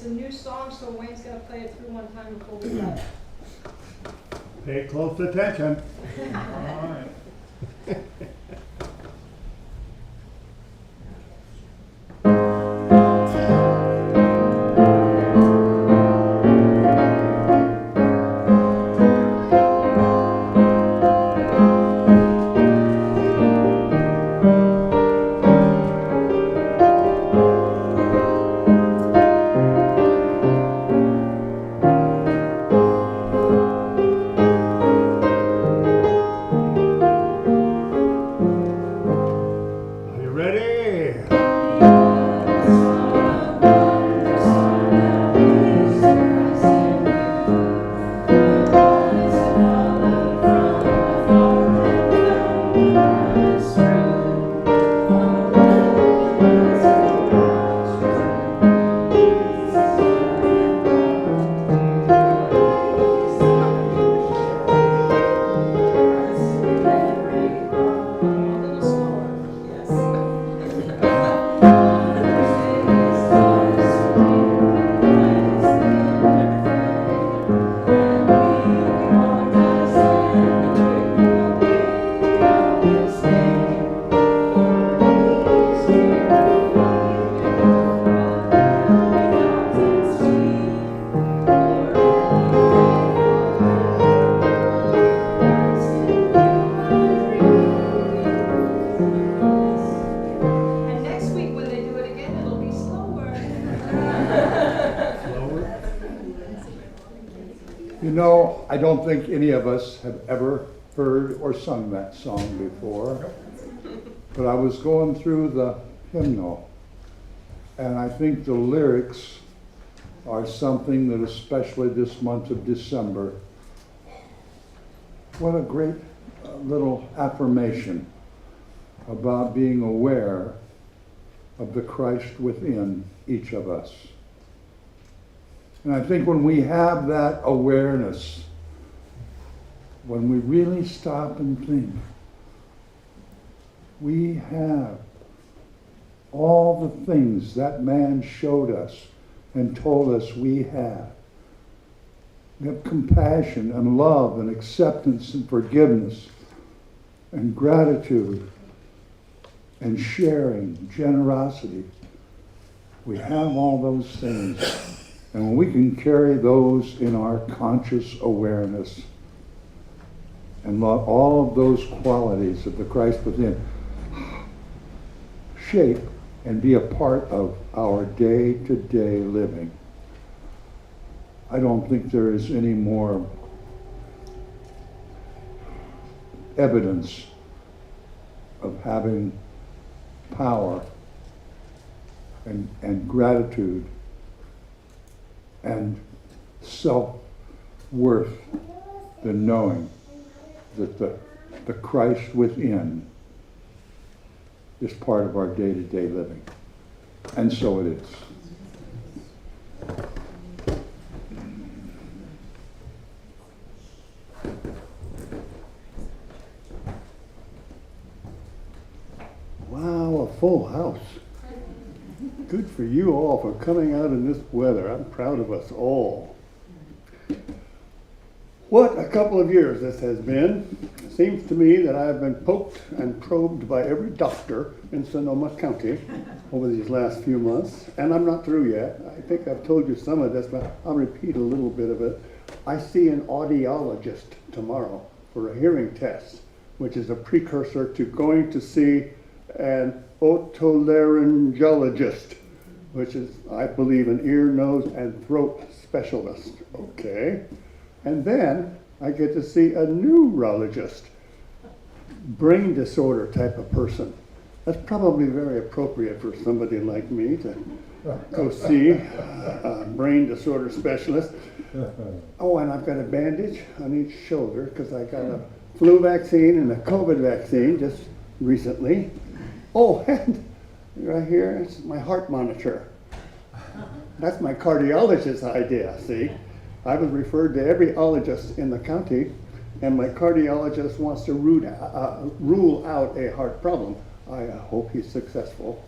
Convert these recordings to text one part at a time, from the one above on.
It's a new song, so Wayne's gonna play it through one time before we play it. Pay close attention. All right. Are you ready? A little slower, yes. And next week when they do it again, it'll be slower. Slower. You know, I don't think any of us have ever heard or sung that song before. But I was going through the hymnal, and I think the lyrics are something that, especially this month of December, what a great little affirmation about being aware of the Christ within each of us. And I think when we have that awareness, when we really stop and think, we have all the things that man showed us and told us we have. We have compassion and love and acceptance and forgiveness and gratitude and sharing, generosity. We have all those things. And when we can carry those in our conscious awareness and let all of those qualities of the Christ within shape and be a part of our day-to-day living, I don't think there is any more evidence of having power and gratitude and self-worth than knowing that the Christ within is part of our day-to-day living. And so it is. Wow, a full house. Good for you all for coming out in this weather. I'm proud of us all. What a couple of years this has been. It seems to me that I've been poked and probed by every doctor in Sonoma County over these last few months, and I'm not through yet. I think I've told you some of this, but I'll repeat a little bit of it. I see an audiologist tomorrow for a hearing test, which is a precursor to going to see an otolaryngologist, which is, I believe, an ear, nose, and throat specialist. Okay. And then I get to see a neurologist, brain disorder type of person. That's probably very appropriate for somebody like me to go see a brain disorder specialist. Oh, and I've got a bandage on each shoulder because I got a flu vaccine and a COVID vaccine just recently. Oh, and right here is my heart monitor. That's my cardiologist's idea, see? I was referred to every ologist in the county, and my cardiologist wants to rule out a heart problem. I hope he's successful.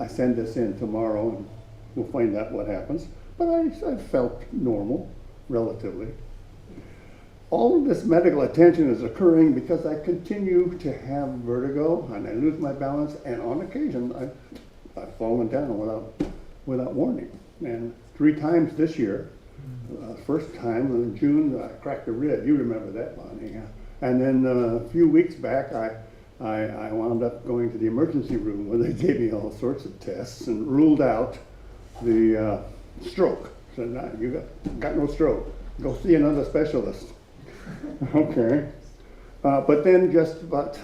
I send this in tomorrow, and we'll find out what happens. but I felt normal, relatively. All of this medical attention is occurring because I continue to have vertigo and I lose my balance, and on occasion I've fallen down without warning. And 3 times this year. First time in June, I cracked a rib. You remember that, Bonnie? Yeah. And then a few weeks back, I wound up going to the emergency room where they gave me all sorts of tests and ruled out the stroke. Said, nah, you got no stroke. Go see another specialist. Okay. But then just about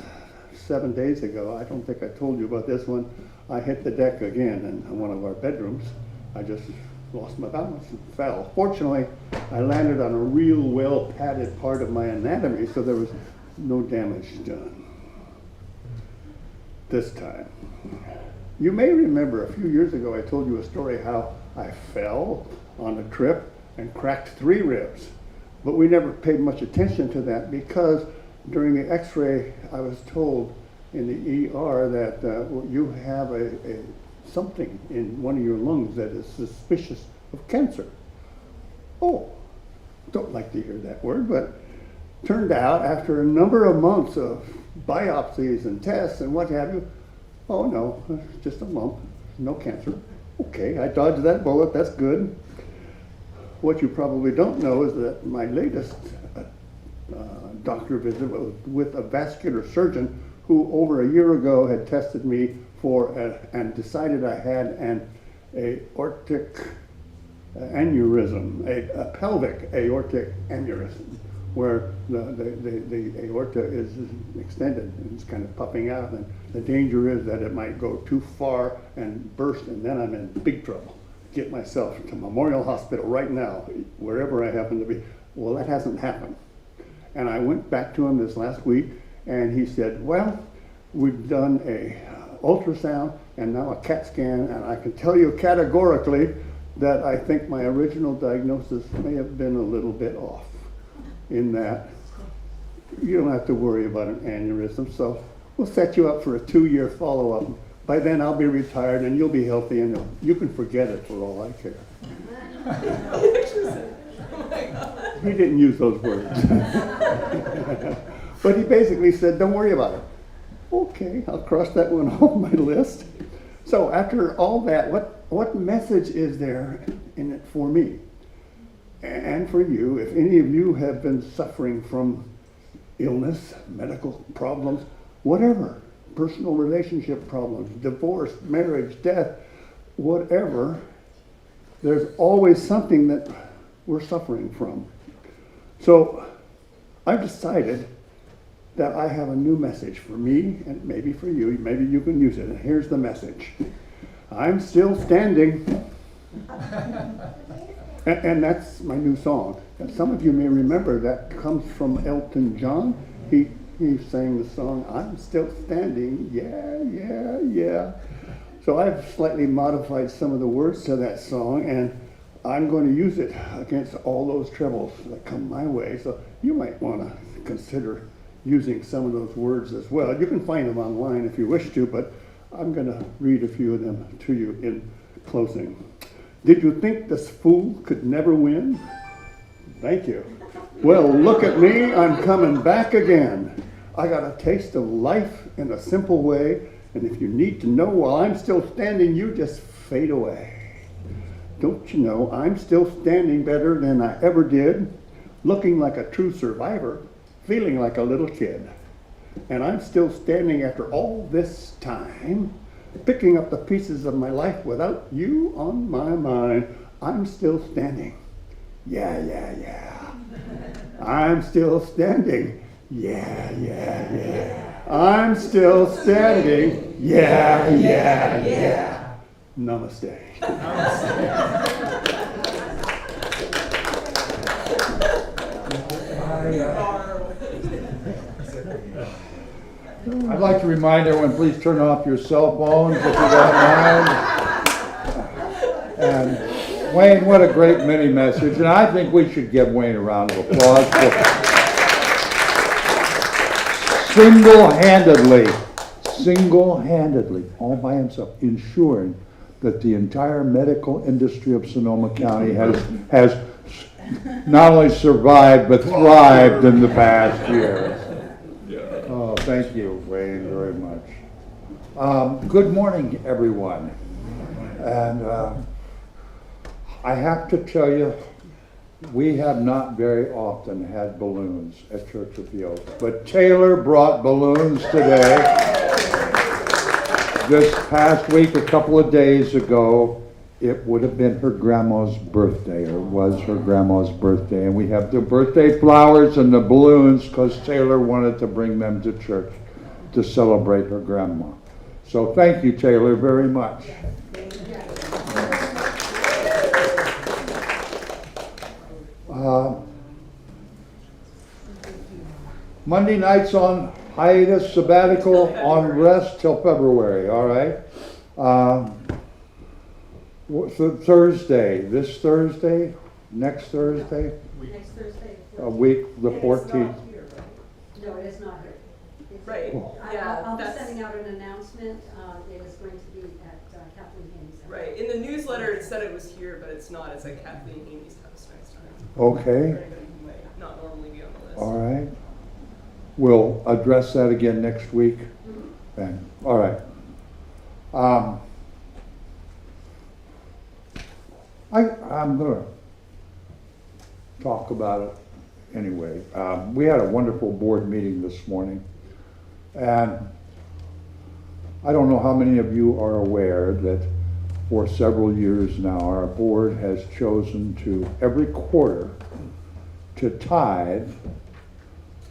7 days ago, I don't think I told you about this one, I hit the deck again in one of our bedrooms. I just lost my balance and fell. Fortunately, I landed on a real well padded part of my anatomy, so there was no damage done this time. You may remember a few years ago I told you a story how I fell on a trip and cracked 3 ribs. But we never paid much attention to that because during the x-ray I was told in the ER that you have something in one of your lungs that is suspicious of cancer. Oh, don't like to hear that word, but turned out after a number of months of biopsies and tests and what have you, oh no, it's just a lump, no cancer. Okay, I dodged that bullet, that's good. What you probably don't know is that my latest doctor visit was with a vascular surgeon who over a year ago had tested me for and decided I had an aortic aneurysm, a pelvic aortic aneurysm, where the aorta is extended and it's kind of puffing out, and the danger is that it might go too far and burst, and then I'm in big trouble. Get myself to Memorial Hospital right now, wherever I happen to be. Well, that hasn't happened. And I went back to him this last week, and he said, well, we've done a ultrasound and now a CAT scan, and I can tell you categorically that I think my original diagnosis may have been a little bit off in that you don't have to worry about an aneurysm, so we'll set you up for a 2-year follow-up. By then I'll be retired and you'll be healthy and you can forget it for all I care. He didn't use those words. But he basically said, don't worry about it. Okay, I'll cross that one off my list. So after all that, what message is there in it for me? And for you, if any of you have been suffering from illness, medical problems, whatever, personal relationship problems, divorce, marriage, death, whatever, there's always something that we're suffering from. So I've decided that I have a new message for me and maybe for you. Maybe you can use it. And here's the message. I'm still standing. And that's my new song. And some of you may remember that comes from Elton John. He sang the song, I'm Still Standing, yeah, yeah, yeah. So I've slightly modified some of the words to that song, and I'm going to use it against all those trebles that come my way. So you might want to consider using some of those words as well. You can find them online if you wish to, but I'm going to read a few of them to you in closing. Did you think this fool could never win? Thank you. Well, look at me, I'm coming back again. I got a taste of life in a simple way, and if you need to know while I'm still standing, you just fade away. Don't you know I'm still standing better than I ever did, looking like a true survivor, feeling like a little kid. And I'm still standing after all this time, picking up the pieces of my life without you on my mind. I'm still standing. Yeah, yeah, yeah. I'm still standing. Yeah, yeah, yeah. I'm still standing. Yeah, yeah, yeah. Namaste. I'd like to remind everyone, please turn off your cell phones if you don't mind. And Wayne, what a great mini message. And I think we should give Wayne a round of applause for single-handedly, all by himself, ensuring that the entire medical industry of Sonoma County has not only survived, but thrived in the past year. Oh, thank you, Wayne, very much. Good morning, everyone. And I have to tell you, we have not very often had balloons at Church of the Oak, but Taylor brought balloons today. This past week, a couple of days ago, it would have been her grandma's birthday, or was her grandma's birthday, and we have the birthday flowers and the balloons because Taylor wanted to bring them to church to celebrate her grandma. So thank you, Taylor, very much. Monday nights on hiatus, sabbatical, on rest till February, all right? Thursday, this Thursday, next Thursday, Next Thursday. a week, the And it's not 14th. here, right? No, it is not here. Right, yeah, I'll be that's, sending out an announcement. It is going to be at Kathleen Haynes. right, in the newsletter it said it was here, but it's not, it's at Kathleen Haney's house next time. Okay, For anybody who might not normally be on the list. all right. We'll address that again next week. Then, all right. I'm gonna talk about it anyway. We had a wonderful board meeting this morning, and I don't know how many of you are aware that for several years now, our board has chosen to, every quarter, to tithe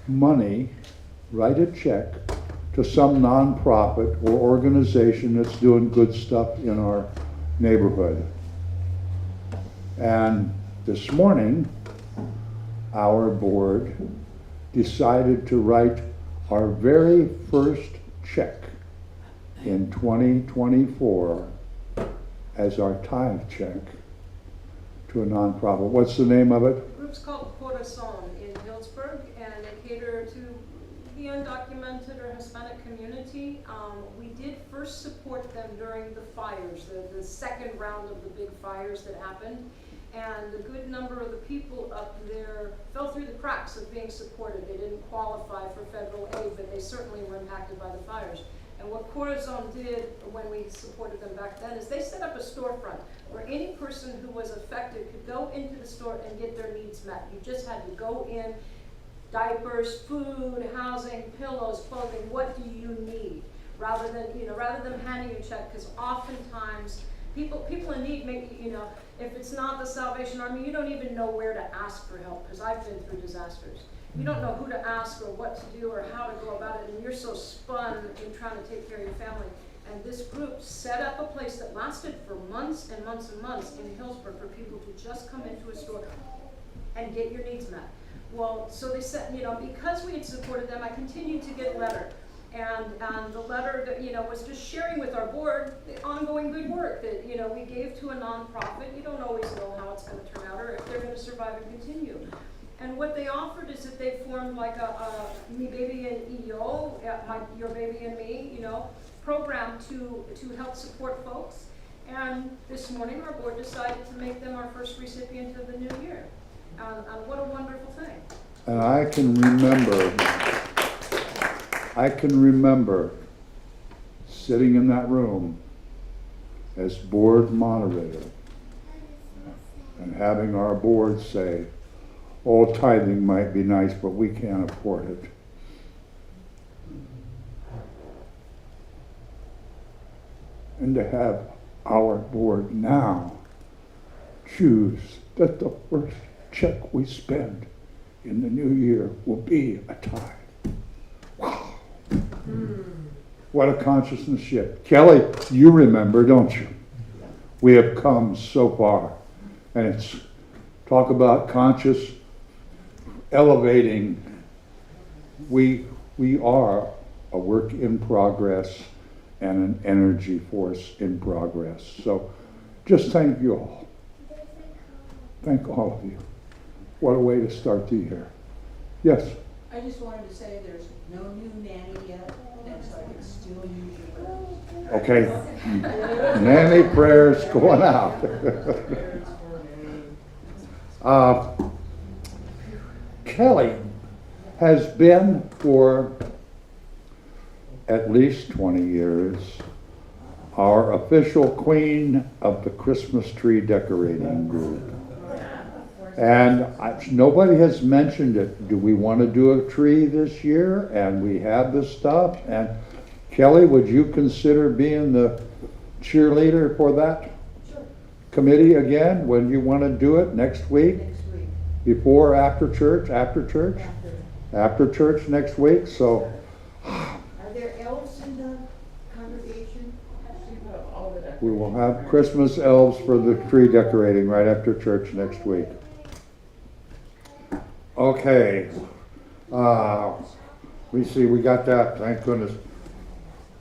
money, write a check to some nonprofit or organization that's doing good stuff in our neighborhood. And this morning, our board decided to write our very first check in 2024 as our tithe check to a nonprofit. What's the name of it? The group's called Corazon in Hillsburg, and they cater to the undocumented or Hispanic community. We did first support them during the fires, the second round of the big fires that happened. And a good number of the people up there fell through the cracks of being supported. They didn't qualify for federal aid, but they certainly were impacted by the fires. And what Corazon did when we supported them back then is they set up a storefront where any person who was affected could go into the store and get their needs met. You just had to go in, diapers, food, housing, pillows, clothing, what do you need? Rather than handing you a check, because oftentimes people in need if it's not the Salvation Army, you don't even know where to ask for help, because I've been through disasters. You don't know who to ask or what to do or how to go about it, and you're so spun in trying to take care of your family. And this group set up a place that lasted for months and months and months in Hillsburg for people to just come into a store and get your needs met. Well, so they said, because we had supported them, I continued to get a letter. And the letter that, was just sharing with our board the ongoing good work that, we gave to a nonprofit. You don't always know how it's going to turn out or if they're going to survive and continue. And what they offered is that they formed like a Me Baby and EO, Your Baby and Me, program to help support folks. And this morning our board decided to make them our first recipient of the new year. And what a wonderful thing. And I can remember sitting in that room as board moderator and having our board say, "Oh, tithing might be nice, but we can't afford it." And to have our board now choose that the first check we spend in the new year will be a tithe. Wow. What a consciousness shift. Kelly, you remember, don't you? We have come so far. And it's talk about conscious elevating. We are a work in progress and an energy force in progress. So just thank you all. Thank all of you. What a way to start the year. Yes? I just wanted to say there's no new nanny yet, and so I can still use your bird. Okay. Nanny prayers going out. Kelly has been for at least 20 years our official queen of the Christmas tree decorating group. And nobody has mentioned it. Do we want to do a tree this year? And we have the stuff. And Kelly, would you consider being the cheerleader for that committee again? When you want to do it next week? Next week. Before, after church, after church? After church next week, so. Are there elves in the congregation? We will have Christmas elves for the tree decorating right after church next week. Okay. We see, we got that, thank goodness.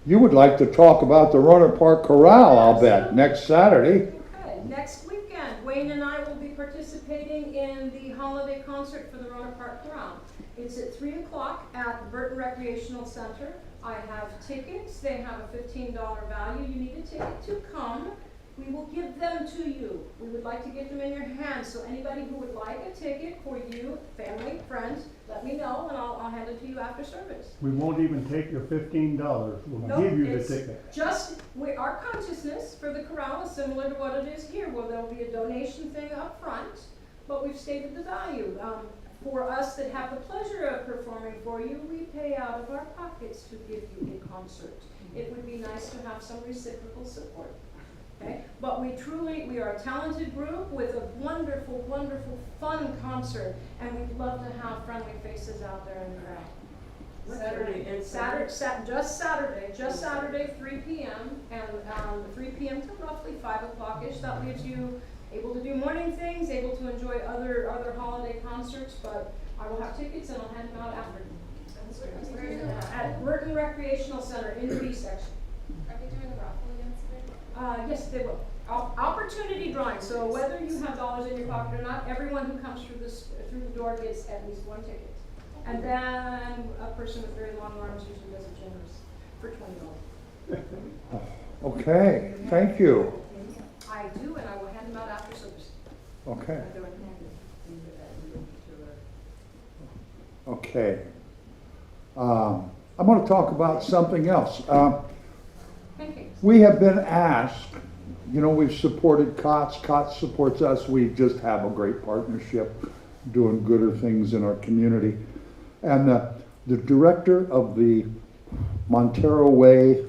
You would like to talk about the Roanoke Park Corral, I'll bet, next Saturday. Okay, next weekend, Wayne and I will be participating in the holiday concert for the Roanoke Park Corral. It's at 3 o'clock at the Burton Recreational Center. I have tickets. They have a $15 value. You need a ticket to come. We will give them to you. We would like to get them in your hands. So anybody who would like a ticket for you, family, friends, let me know and I'll hand it to you after service. We won't even take your $15. We'll Nope, give you the it's ticket. Just, our consciousness for the corral is similar to what it is here. Well, there'll be a donation thing up front, but we've stated the value. For us that have the pleasure of performing for you, we pay out of our pockets to give you a concert. It would be nice to have some reciprocal support. Okay? But we are a talented group with a wonderful, wonderful, fun concert, and we'd love to have friendly faces out there in the crowd. Saturday and Just Saturday, 3 p.m. and 3 p.m. to roughly 5 o'clock-ish. That leaves you able to do morning things, able to enjoy other holiday concerts, but I will have tickets and I'll hand them out after. At Burton Recreational Center in the B section. Are they doing a raffle again today? Yes, they will. Opportunity drawing, so whether you have dollars in your pocket or not, everyone who comes through the door gets at least one ticket. And then a person with very long arms usually does it generous for $20. Okay, thank you. I do, and I will hand them out after service. Okay. Okay. I'm going to talk about something else. Pancakes. We have been asked, you know, we've supported COTS. COTS supports us. We just have a great partnership doing gooder things in our community. And the director of the Montero Way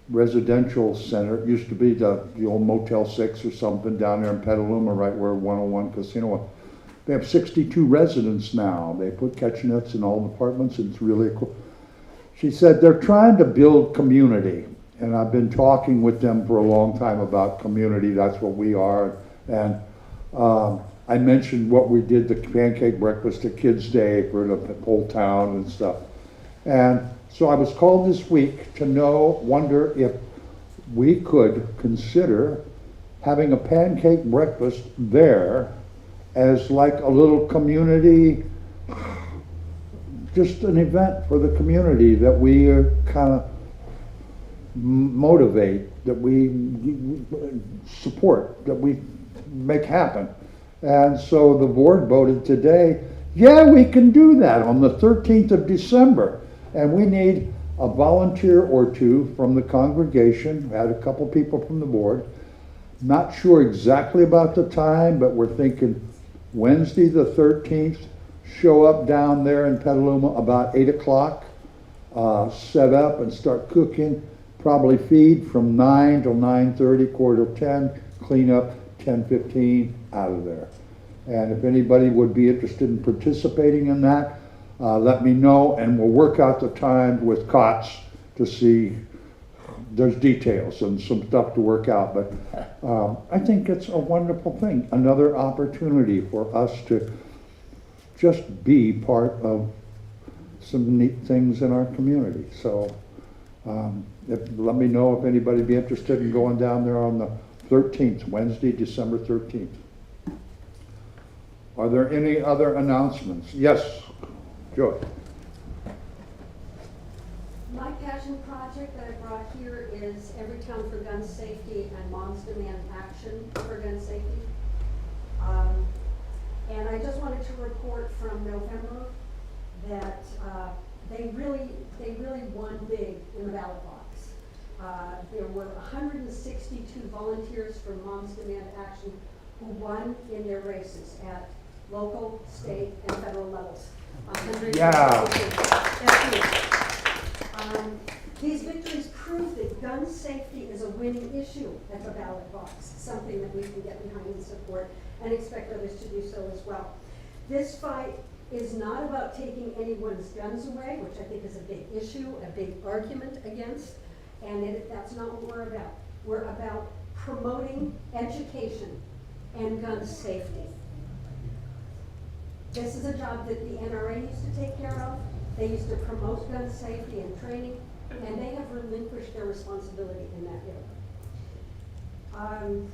Residential Center, it used to be the old Motel 6 or something down there in Petaluma, right where 101 Casino was. They have 62 residents now. They put kitchenettes in all departments, and it's really cool. She said they're trying to build community, and I've been talking with them for a long time about community. That's what we are. And I mentioned what we did, the pancake breakfast at Kids Day for the whole town and stuff. And so I was called this week to wonder if we could consider having a pancake breakfast there as like a little community, just an event for the community that we kind of motivate, that we support, that we make happen. And so the board voted today, yeah, we can do that on the 13th of December. And we need a volunteer or two from the congregation. We had a couple people from the board. Not sure exactly about the time, but we're thinking Wednesday the 13th, show up down there in Petaluma about 8 o'clock, set up and start cooking, probably feed from 9 till 9:30, quarter to 10, clean up 10:15, out of there. And if anybody would be interested in participating in that, let me know, and we'll work out the time with COTS to see. There's details and some stuff to work out, but I think it's a wonderful thing. Another opportunity for us to just be part of some neat things in our community. So let me know if anybody be interested in going down there on the 13th, Wednesday, December 13th. Are there any other announcements? Yes. Joy. My passion project that I brought here is Everytown for Gun Safety and Moms Demand Action for Gun Safety. And I just wanted to report from November that they really won big in the ballot box. There were 162 volunteers for Moms Demand Action who won in their races at local, state, and federal levels. 162. Yeah. That's huge. These victories prove that gun safety is a winning issue at the ballot box, something that we can get behind and support, and expect others to do so as well. This fight is not about taking anyone's guns away, which I think is a big issue, a big argument against, and that's not what we're about. We're about promoting education and gun safety. This is a job that the NRA used to take care of. They used to promote gun safety and training, and they have relinquished their responsibility in that area.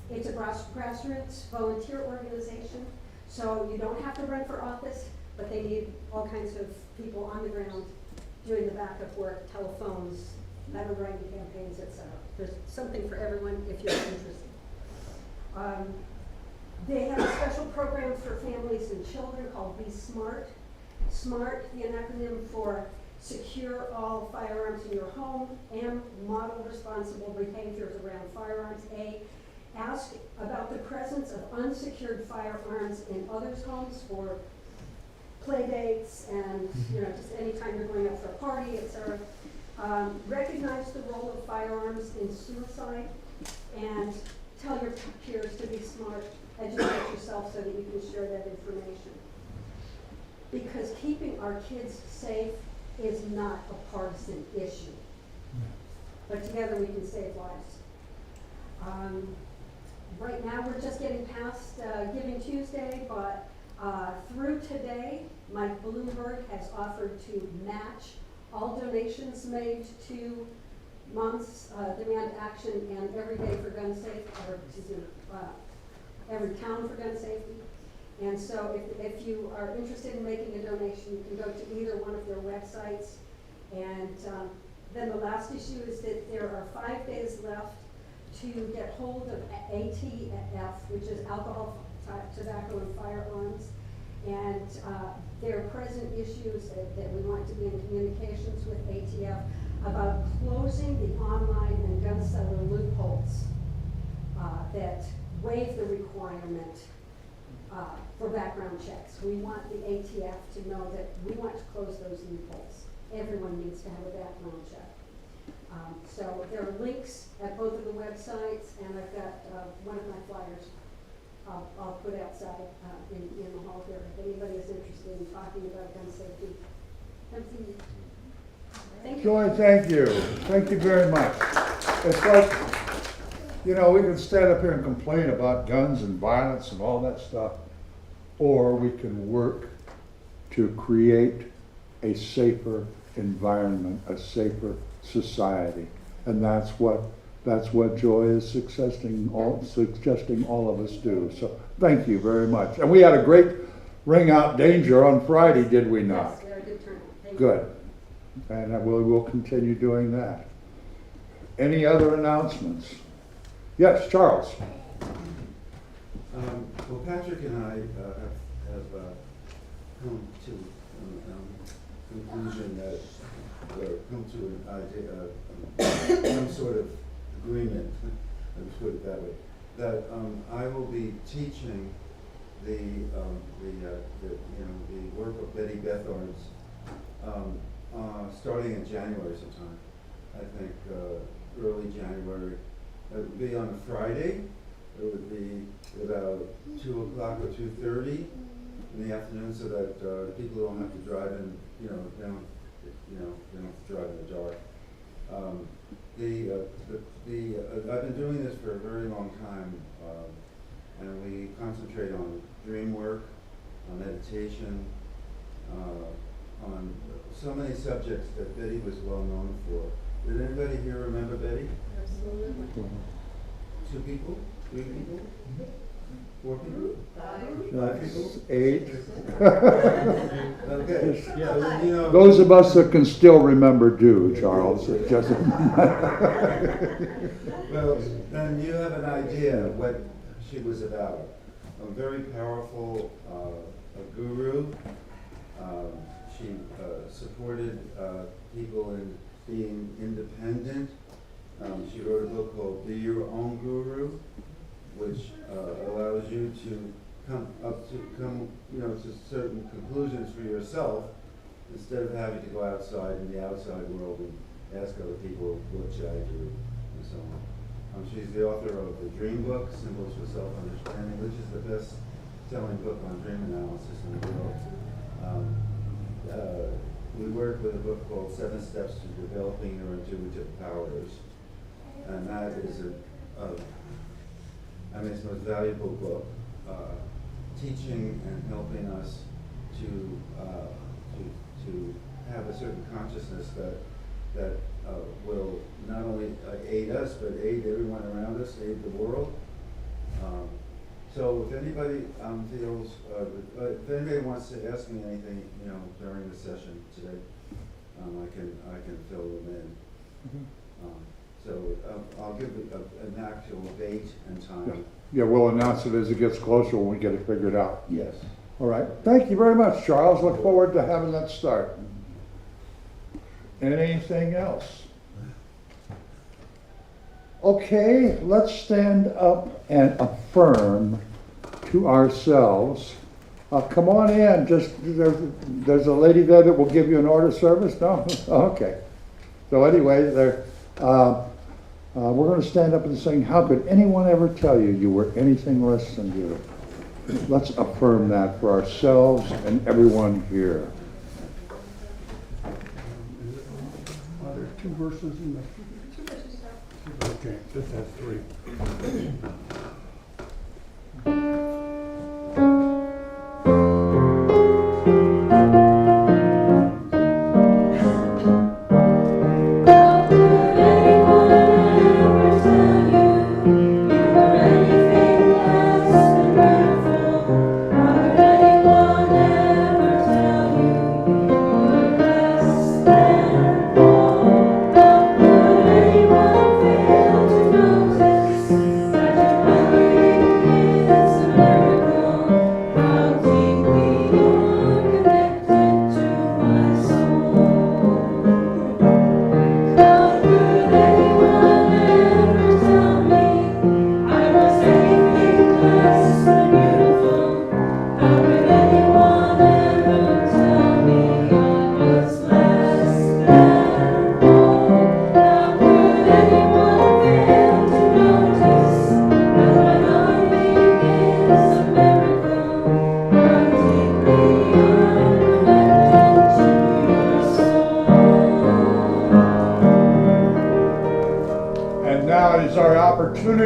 It's a grassroots volunteer organization, so you don't have to run for office, but they need all kinds of people on the ground doing the backup work, telephones, letter writing campaigns, etc. There's something for everyone if you're interested. They have a special program for families and children called Be Smart. SMART, the acronym for Secure All Firearms in Your Home. M, Model Responsible Behaviors Around Firearms. A, ask about the presence of unsecured firearms in others' homes for play dates and just any time you're going out for a party, etc. Recognize the role of firearms in suicide, and tell your peers to be smart. Educate yourself so that you can share that information. Because keeping our kids safe is not a partisan issue. But together we can save lives. Right now we're just getting past Giving Tuesday, but through today, Mike Bloomberg has offered to match all donations made to Moms Demand Action and Every Day for Gun Safety, or Everytown for Gun Safety. And so if you are interested in making a donation, you can go to either one of their websites. And then the last issue is that there are 5 days left to get hold of ATF, which is Alcohol, Tobacco, and Firearms. And there are present issues that we want to be in communications with ATF about closing the online and gun seller loopholes that waive the requirement for background checks. We want the ATF to know that we want to close those loopholes. Everyone needs to have a background check. So there are links at both of the websites, and I've got one of my flyers I'll put outside in the hall here. If anybody is interested in talking about gun safety, come see me. Thank you. Joy, thank you. Thank you very much. It's like, we can stand up here and complain about guns and violence and all that stuff, or we can work to create a safer environment, a safer society. And that's what Joy is suggesting all of us do. So thank you very much. And we had a great Ring Out Danger on Friday, did we not? Yes, they're a good turnout. Thank you. Good. And we'll continue doing that. Any other announcements? Yes, Charles. Well, Patrick and I have come to conclusion that, or come to an idea, some sort of agreement, let's put it that way, that I will be teaching the work of Betty Bethard's starting in January sometime. I think early January. It would be on a Friday. It would be about 2 o'clock or 2:30 in the afternoon, so that people don't have to drive in. They don't have to drive in the dark. I've been doing this for a very long time, and we concentrate on dream work, on meditation, on so many subjects that Betty was well known for. Did anybody here remember Betty? Absolutely. 2 people? 3 people? 4 people? That's 8. Okay, so, you know. Those of us that can still remember do, Charles. It just Well, then you have an idea of what she was about. A very powerful a guru. She supported people in being independent. She wrote a book called Be Your Own Guru, which allows you to come to certain conclusions for yourself instead of having to go outside in the outside world and ask other people, what should I do, and so on. She's the author of the Dream Book, Symbols for Self-Understanding, which is the best-selling book on dream analysis in the world. We work with a book called 7 Steps to Developing Your Intuitive Powers, and that is it's the most valuable book, teaching and helping us to have a certain consciousness that will not only aid us, but aid everyone around us, aid the world. So if anybody feels, if anybody wants to ask me anything, during the session today, I can fill them in. So I'll give an actual date and time. Yeah, we'll announce it as it gets closer when we get it figured out. Yes. All right. Thank you very much, Charles. Look forward to having that start. Anything else? Okay, let's stand up and affirm to ourselves. Come on in. There's a lady there that will give you an order of service. No? Okay. So anyway, we're going to stand up and sing, "How could anyone ever tell you you were anything less than beautiful?" Let's affirm that for ourselves and everyone here. Are there 2 verses in the? Okay, this has 3.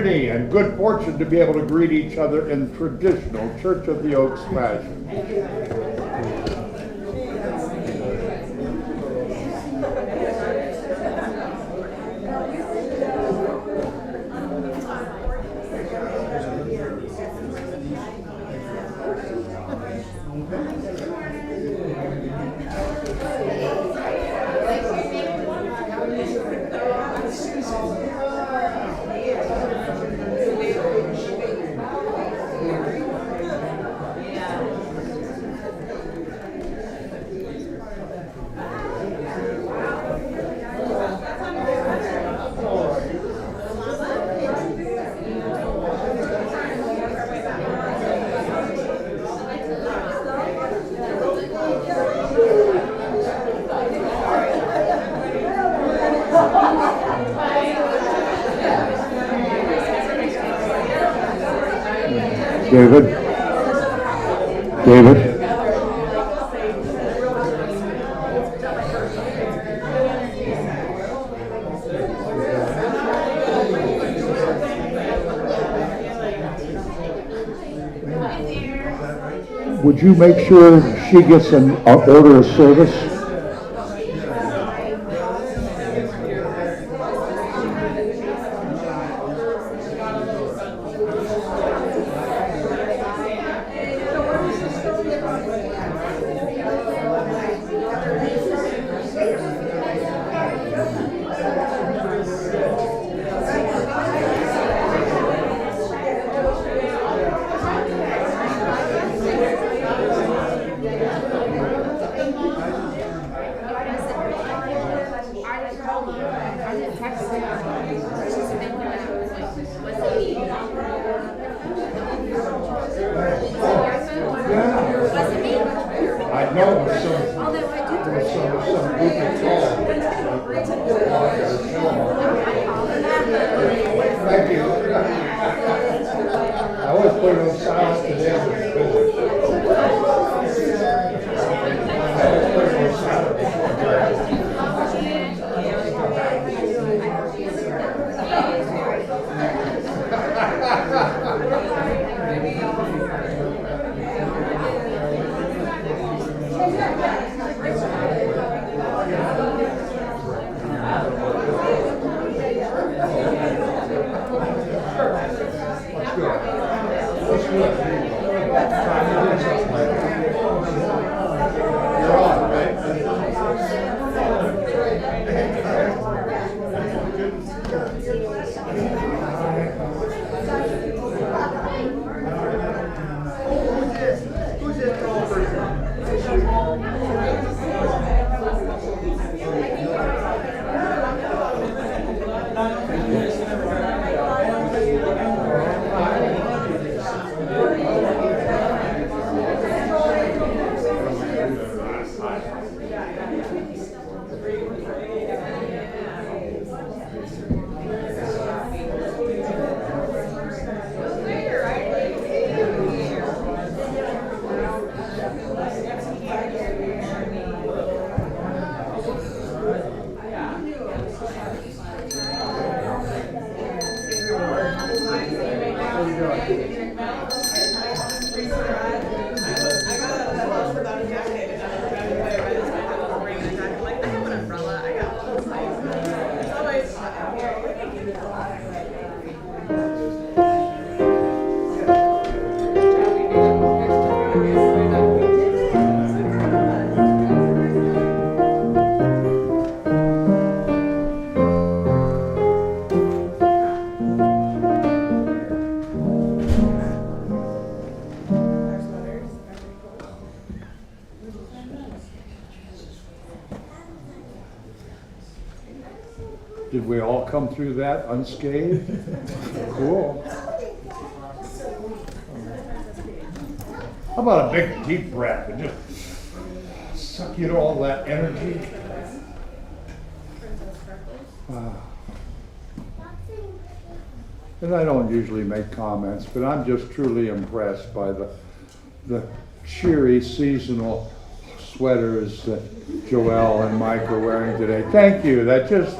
And good fortune to be able to greet each other in traditional Church of the Oaks fashion. David? Would you make sure she gets an order of service? I know, there's some, Although I did. there's some group of Thank you. I always put it on silent today. I always put it on silent. You're on, right? Did we all come through that unscathed? Cool. How about a big deep breath and just suck in all that energy? Wow. And I don't usually make comments, but I'm just truly impressed by the cheery seasonal sweaters that Joelle and Mike are wearing today. Thank you. That just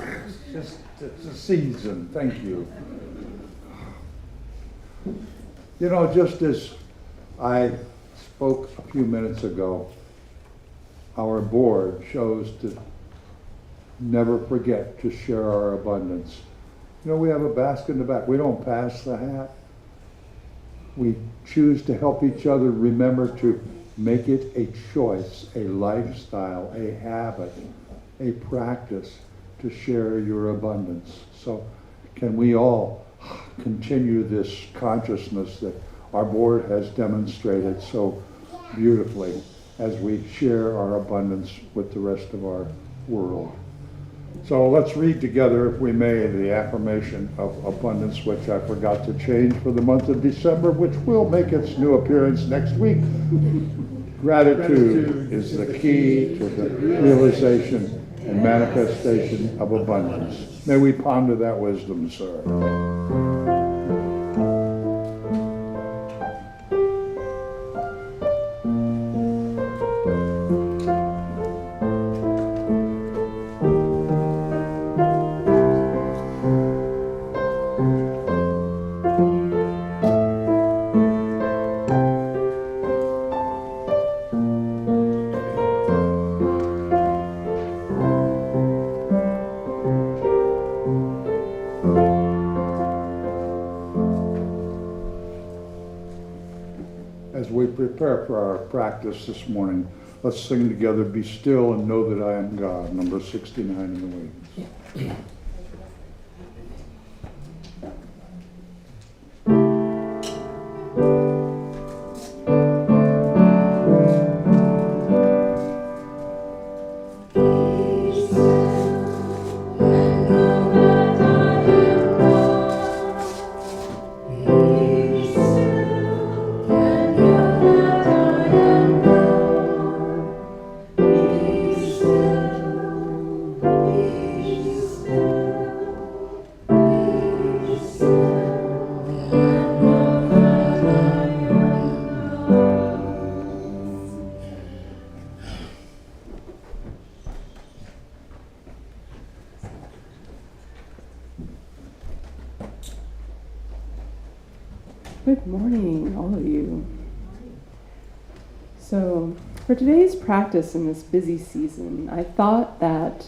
it's a season. Thank you. You know, just as I spoke a few minutes ago, our board chose to never forget to share our abundance. You know, we have a basket in the back. We don't pass the hat. We choose to help each other remember to make it a choice, a lifestyle, a habit, a practice to share your abundance. So can we all continue this consciousness that our board has demonstrated so beautifully as we share our abundance with the rest of our world. So let's read together, if we may, the affirmation of abundance, which I forgot to change for the month of December, which will make its new appearance next week. Gratitude is the key to the realization and manifestation of abundance. May we ponder that wisdom, sir. As we prepare for our practice this morning, let's sing together, Be Still and Know That I Am God, number 69 in the wings. Be still and know that I Good morning, all of you. So, for today's practice in this busy season, I thought that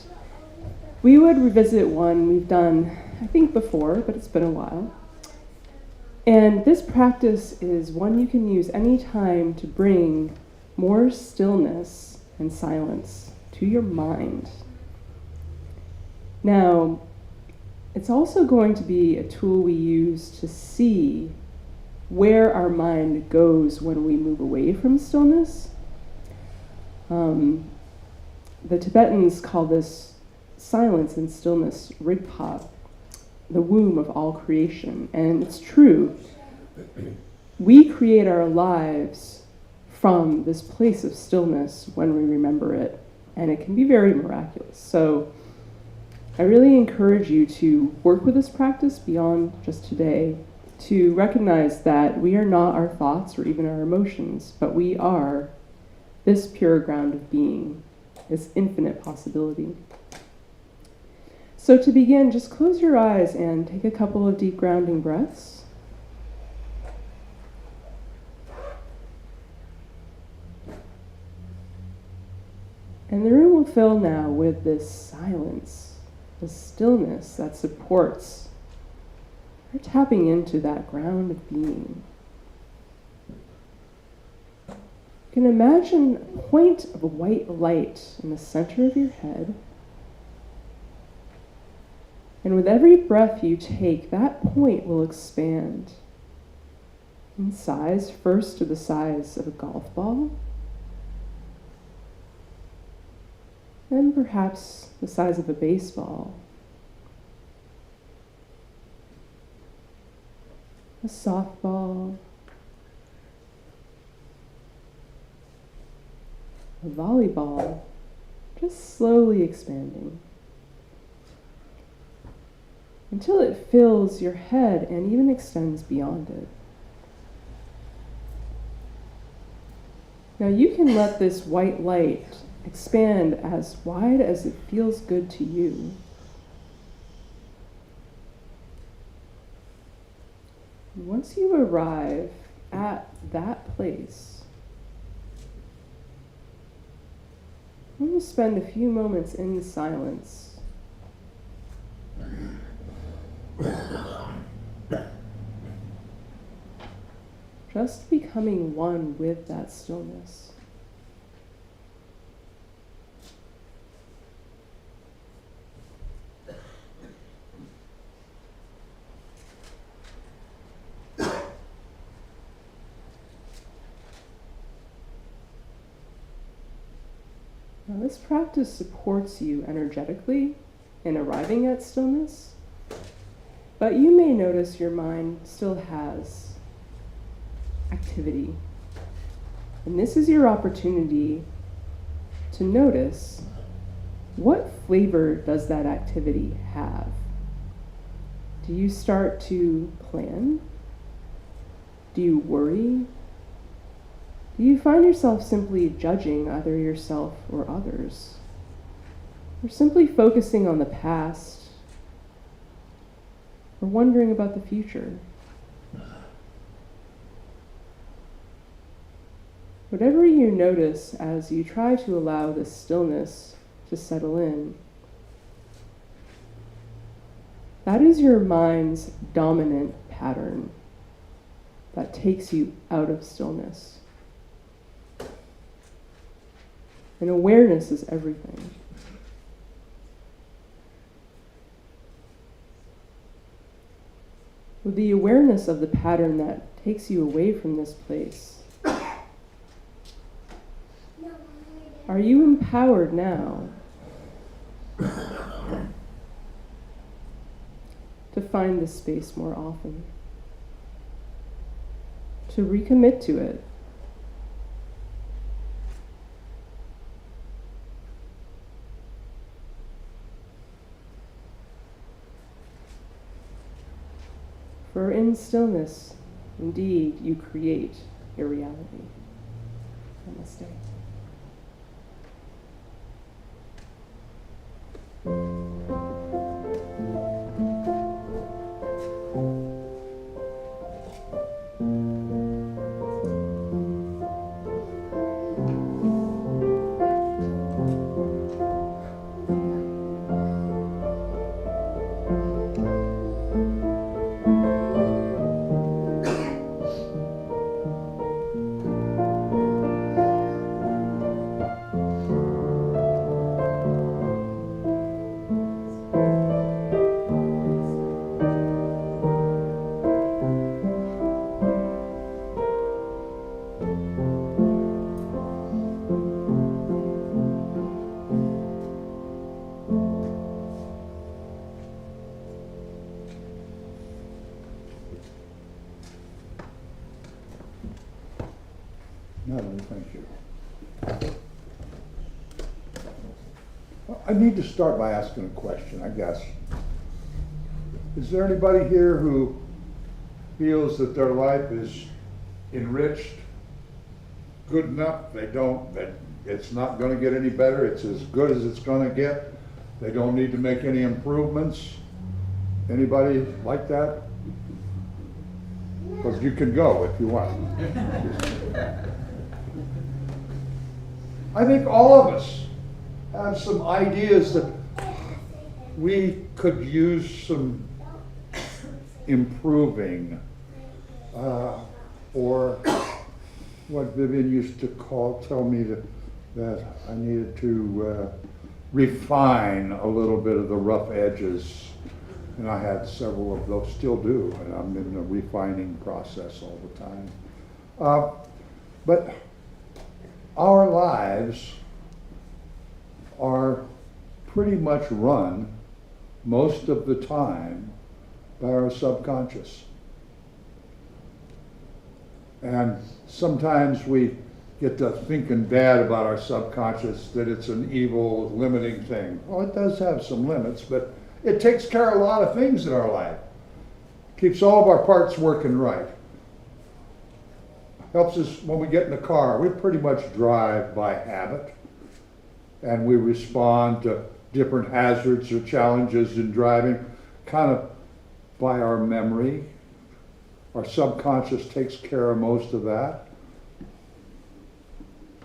we would revisit one we've done, I think, before, but it's been a while. And this practice is one you can use anytime to bring more stillness and silence to your mind. Now, it's also going to be a tool we use to see where our mind goes when we move away from stillness. The Tibetans call this silence and stillness Rigpa, the womb of all creation. And it's true. We create our lives from this place of stillness when we remember it, and it can be very miraculous. So I really encourage you to work with this practice beyond just today, to recognize that we are not our thoughts or even our emotions, but we are this pure ground of being, this infinite possibility. So to begin, just close your eyes and take a couple of deep grounding breaths. And the room will fill now with this silence, this stillness that supports. You're tapping into that ground of being. You can imagine a point of white light in the center of your head. And with every breath you take, that point will expand in size, first to the size of a golf ball, then perhaps the size of a baseball, a softball, a volleyball, just slowly expanding until it fills your head and even extends beyond it. Now you can let this white light expand as wide as it feels good to you. Once you arrive at that place, I'm going to spend a few moments in silence. Just becoming one with that stillness. Now, this practice supports you energetically in arriving at stillness, but you may notice your mind still has activity. And this is your opportunity to notice, what flavor does that activity have? Do you start to plan? Do you worry? Do you find yourself simply judging either yourself or others? Or simply focusing on the past? Or wondering about the future? Whatever you notice as you try to allow this stillness to settle in, that is your mind's dominant pattern that takes you out of stillness. And awareness is everything. With the awareness of the pattern that takes you away from this place, are you empowered now to find this space more often? To recommit to it? For in stillness, indeed, you create your reality. Namaste. Melanie, thank you. I need to start by asking a question, I guess. Is there anybody here who feels that their life is enriched, good enough? That it's not gonna get any better, it's as good as it's gonna get? They don't need to make any improvements? Anybody like that? Because you can go if you want. I think all of us have some ideas that we could use some improving, or what Vivian used to tell me that I needed to refine a little bit of the rough edges. And I had several of those, still do, and I'm in the refining process all the time. But our lives are pretty much run most of the time by our subconscious. And sometimes we get to thinking bad about our subconscious, that it's an evil, limiting thing. Well, it does have some limits, but it takes care of a lot of things in our life. Keeps all of our parts working right. Helps us when we get in the car. We pretty much drive by habit, and we respond to different hazards or challenges in driving kind of by our memory. Our subconscious takes care of most of that.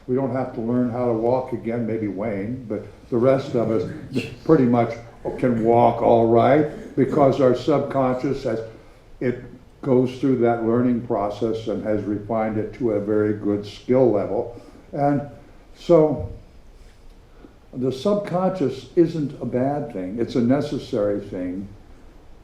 We don't have to learn how to walk again, maybe Wayne, but the rest of us pretty much can walk all right, because our subconscious it goes through that learning process and has refined it to a very good skill level. And so the subconscious isn't a bad thing, it's a necessary thing,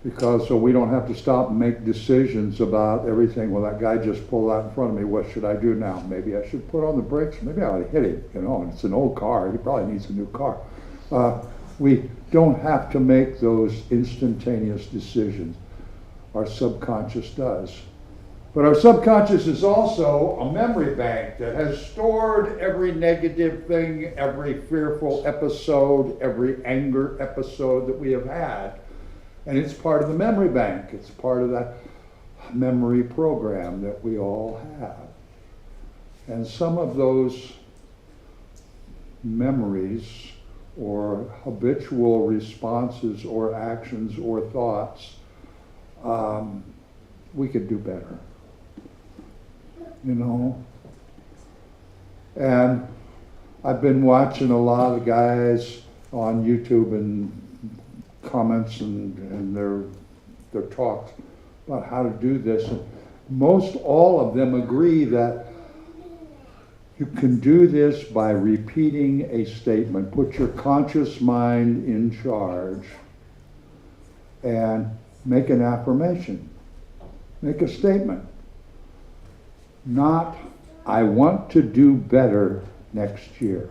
because so we don't have to stop and make decisions about everything. Well, that guy just pulled out in front of me, what should I do now? Maybe I should put on the brakes, maybe I ought to hit him, and it's an old car, he probably needs a new car. We don't have to make those instantaneous decisions. Our subconscious does. But our subconscious is also a memory bank that has stored every negative thing, every fearful episode, every anger episode that we have had. And it's part of the memory bank. It's part of that memory program that we all have. And some of those memories or habitual responses or actions or thoughts, we could do better, And I've been watching a lot of guys on YouTube and comments and their talks about how to do this. And most all of them agree that you can do this by repeating a statement. Put your conscious mind in charge and make an affirmation. Make a statement. Not, I want to do better next year.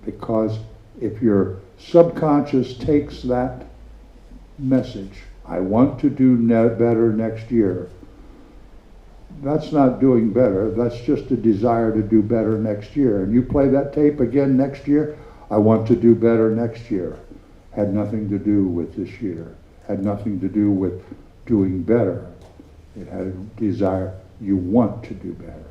Because if your subconscious takes that message, I want to do better next year, that's not doing better, that's just a desire to do better next year. And you play that tape again next year, I want to do better next year. Had nothing to do with this year, had nothing to do with doing better. It had a desire, you want to do better.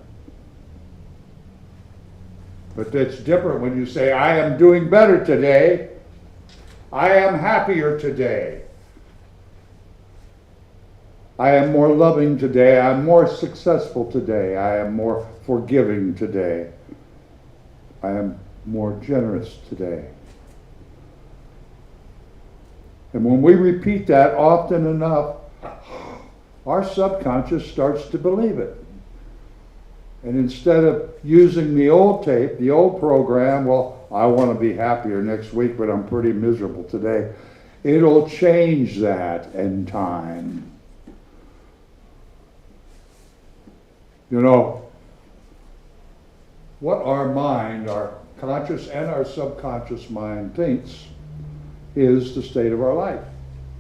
But that's different when you say, I am doing better today, I am happier today. I am more loving today, I'm more successful today, I am more forgiving today, I am more generous today. And when we repeat that often enough, our subconscious starts to believe it. And instead of using the old tape, the old program, well, I want to be happier next week, but I'm pretty miserable today, it'll change that in time. What our mind, our conscious and our subconscious mind thinks is the state of our life.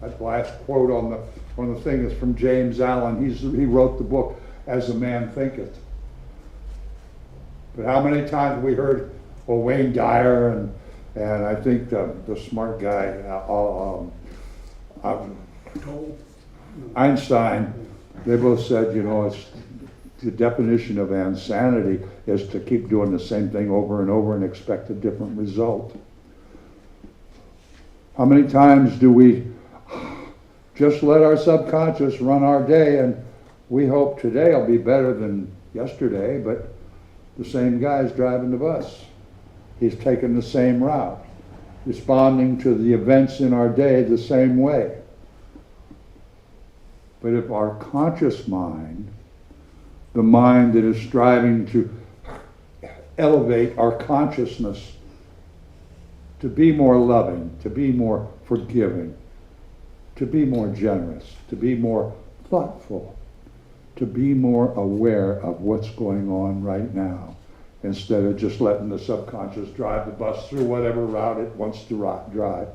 That last quote on one of the things is from James Allen. He wrote the book, As a Man Thinketh. But how many times we heard, well, Wayne Dyer and I think the smart guy, Einstein, they both said, you know, it's the definition of insanity is to keep doing the same thing over and over and expect a different result. How many times do we just let our subconscious run our day and we hope today will be better than yesterday, but the same guy's driving the bus. He's taking the same route, responding to the events in our day the same way. But if our conscious mind, the mind that is striving to elevate our consciousness to be more loving, to be more forgiving, to be more generous, to be more thoughtful, to be more aware of what's going on right now, instead of just letting the subconscious drive the bus through whatever route it wants to drive.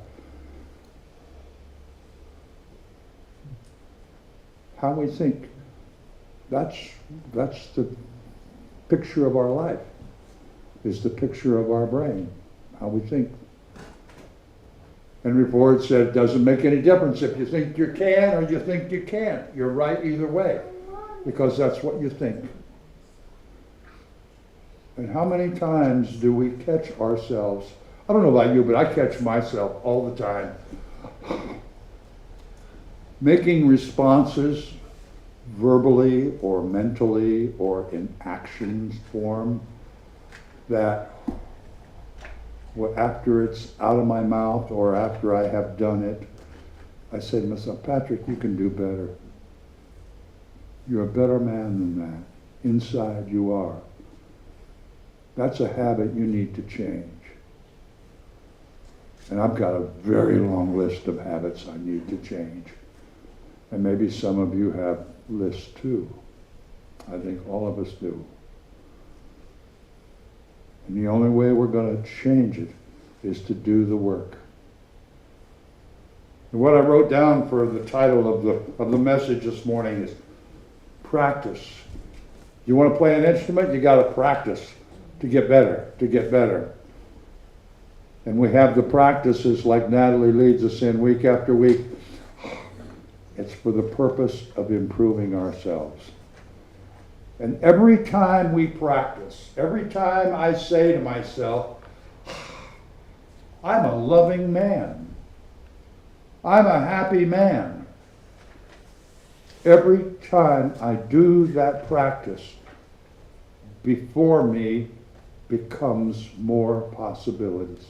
How we think, that's the picture of our life, is the picture of our brain, how we think. Henry Ford said, it doesn't make any difference if you think you can or you think you can't. You're right either way, because that's what you think. And how many times do we catch ourselves, I don't know about you, but I catch myself all the time, making responses verbally or mentally or in actions form that after it's out of my mouth or after I have done it, I say to myself, Patrick, you can do better. You're a better man than that. Inside you are. That's a habit you need to change. And I've got a very long list of habits I need to change. And maybe some of you have lists too. I think all of us do. And the only way we're going to change it is to do the work. And what I wrote down for the title of the message this morning is practice. You want to play an instrument? You got to practice to get better, to get better. And we have the practices like Natalie leads us in week after week. It's for the purpose of improving ourselves. And every time we practice, every time I say to myself, I'm a loving man. I'm a happy man. Every time I do that practice, before me becomes more possibilities.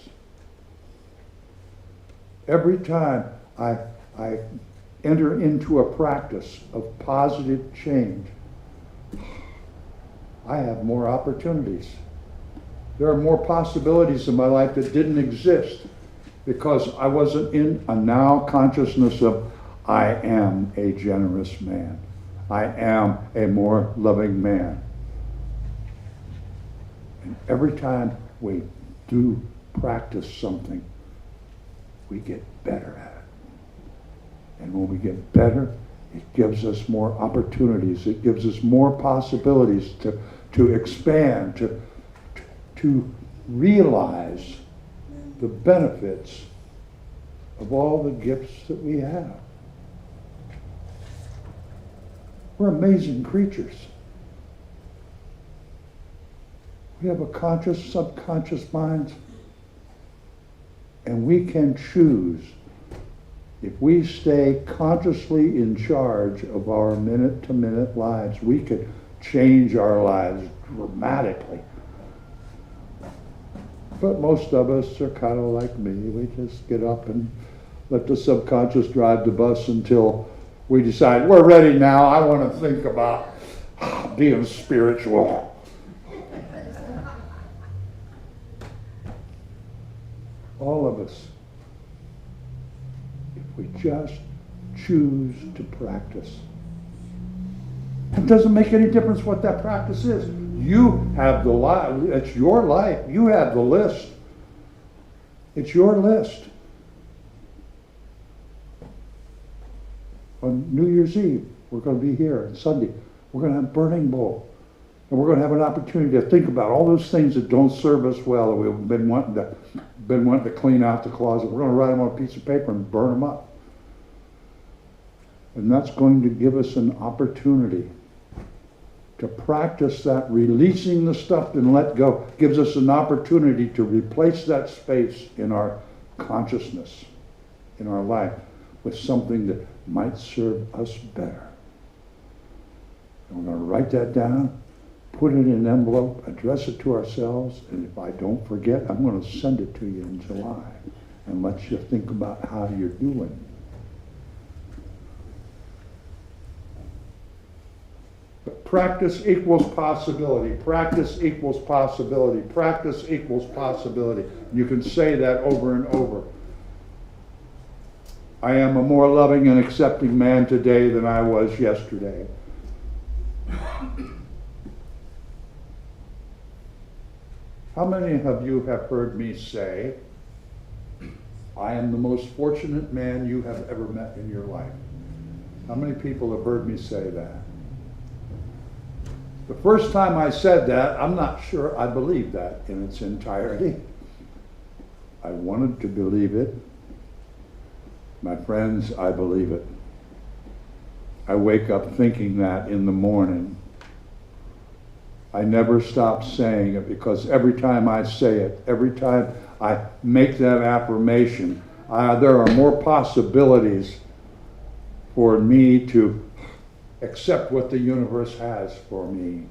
Every time I enter into a practice of positive change, I have more opportunities. There are more possibilities in my life that didn't exist because I wasn't in a now consciousness of I am a generous man. I am a more loving man. And every time we do practice something, we get better at it. And when we get better, it gives us more opportunities. It gives us more possibilities to expand, to realize the benefits of all the gifts that we have. We're amazing creatures. We have a conscious, subconscious mind, and we can choose. If we stay consciously in charge of our minute-to-minute lives, we could change our lives dramatically. But most of us are kind of like me. We just get up and let the subconscious drive the bus until we decide, we're ready now, I want to think about being spiritual. All of us, if we just choose to practice. It doesn't make any difference what that practice is. You have the life. It's your life. You have the list. It's your list. On New Year's Eve, we're going to be here. On Sunday, we're going to have Burning Bowl. And we're gonna have an opportunity to think about all those things that don't serve us well, that we've been wanting to clean out the closet. We're gonna write them on a piece of paper and burn them up. And that's going to give us an opportunity to practice that, releasing the stuff and let go, gives us an opportunity to replace that space in our consciousness, in our life, with something that might serve us better. And we're going to write that down, put it in an envelope, address it to ourselves, and if I don't forget, I'm going to send it to you in July and let you think about how you're doing. But practice equals possibility. Practice equals possibility. Practice equals possibility. You can say that over and over. I am a more loving and accepting man today than I was yesterday. How many of you have heard me say, I am the most fortunate man you have ever met in your life? How many people have heard me say that? The first time I said that, I'm not sure I believed that in its entirety. I wanted to believe it. My friends, I believe it. I wake up thinking that in the morning. I never stop saying it because every time I say it, every time I make that affirmation, there are more possibilities for me to accept what the universe has for me.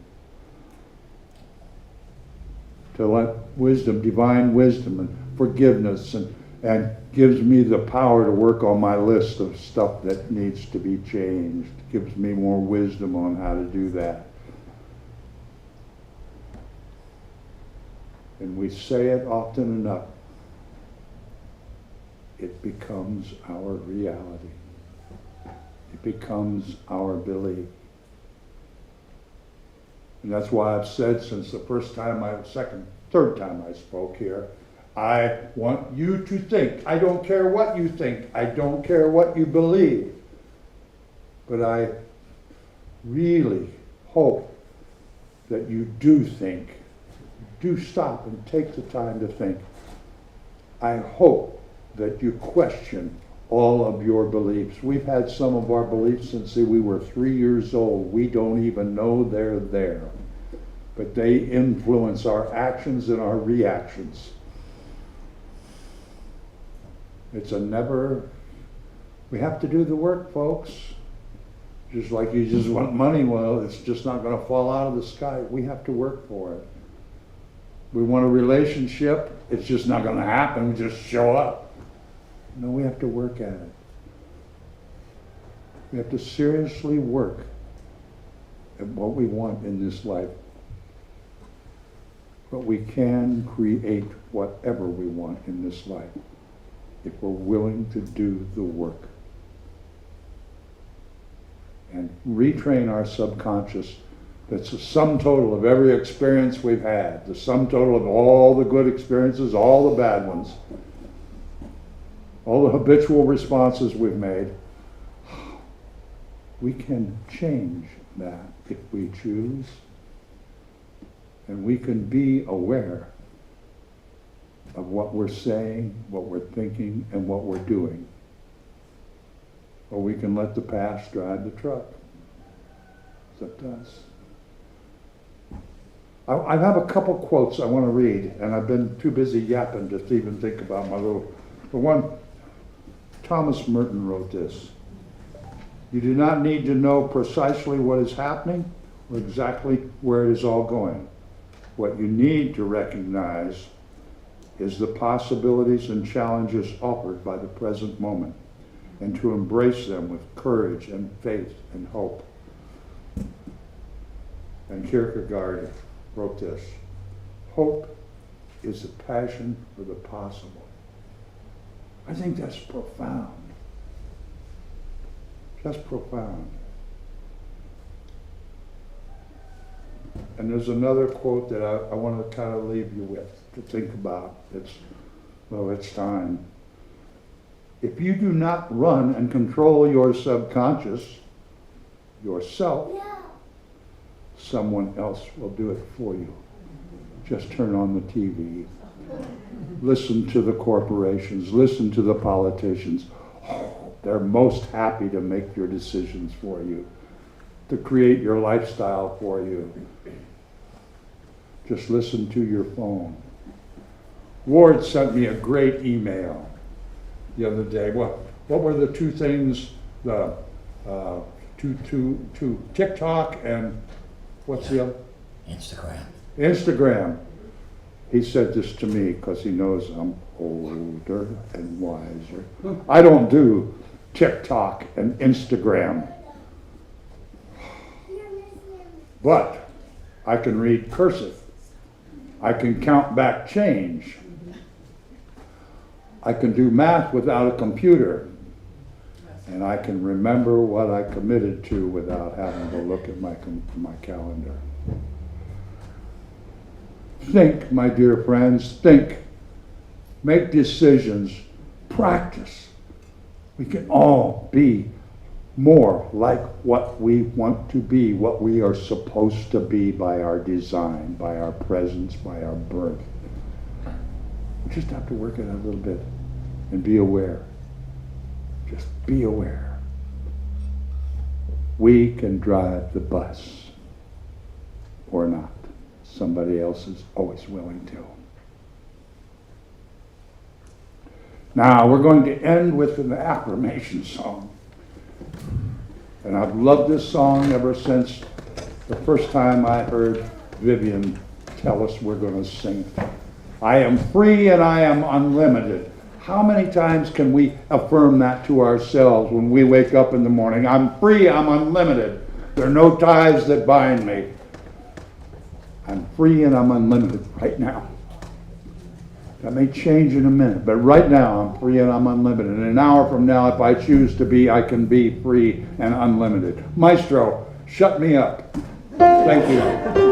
To let wisdom, divine wisdom and forgiveness and gives me the power to work on my list of stuff that needs to be changed. Gives me more wisdom on how to do that. And we say it often enough, it becomes our reality. It becomes our belief. And that's why I've said since the third time I spoke here, I want you to think. I don't care what you think. I don't care what you believe. But I really hope that you do think. Do stop and take the time to think. I hope that you question all of your beliefs. We've had some of our beliefs since we were 3 years old. We don't even know they're there. But they influence our actions and our reactions. It's we have to do the work, folks. Just like you just want money, well, it's just not going to fall out of the sky. We have to work for it. We want a relationship, it's just not going to happen. We just show up. No, we have to work at it. We have to seriously work at what we want in this life. But we can create whatever we want in this life if we're willing to do the work. And retrain our subconscious. That's the sum total of every experience we've had, the sum total of all the good experiences, all the bad ones, all the habitual responses we've made. We can change that if we choose. And we can be aware of what we're saying, what we're thinking, and what we're doing. Or we can let the past drive the truck. It's up to us. I have a couple quotes I want to read, and I've been too busy yapping to even think about my little... For one, Thomas Merton wrote this. You do not need to know precisely what is happening or exactly where it is all going. What you need to recognize is the possibilities and challenges offered by the present moment, and to embrace them with courage and faith and hope. And Kierkegaard wrote this, hope is a passion for the possible. I think that's profound. Just profound. And there's another quote that I want to kind of leave you with to think about. It's time. If you do not run and control your subconscious, yourself, someone else will do it for you. Just turn on the TV. Listen to the corporations. Listen to the politicians. Oh, they're most happy to make your decisions for you, to create your lifestyle for you. Just listen to your phone. Ward sent me a great email the other day. What were the two things? The to TikTok and what's the other? Instagram. He said this to me because he knows I'm older and wiser. I don't do TikTok and Instagram. But I can read cursive. I can count back change. I can do math without a computer. And I can remember what I committed to without having to look at my calendar. Think, my dear friends, think. Make decisions. Practice. We can all be more like what we want to be, what we are supposed to be by our design, by our presence, by our birth. We just have to work it out a little bit and be aware. Just be aware. We can drive the bus or not. Somebody else is always willing to. Now, we're going to end with an affirmation song. And I've loved this song ever since the first time I heard Vivian tell us we're going to sing it. I am free and I am unlimited. How many times can we affirm that to ourselves when we wake up in the morning? I'm free, I'm unlimited. There are no ties that bind me. I'm free and I'm unlimited right now. That may change in a minute, but right now I'm free and I'm unlimited. And an hour from now, if I choose to be, I can be free and unlimited. Maestro, shut me up. Thank you.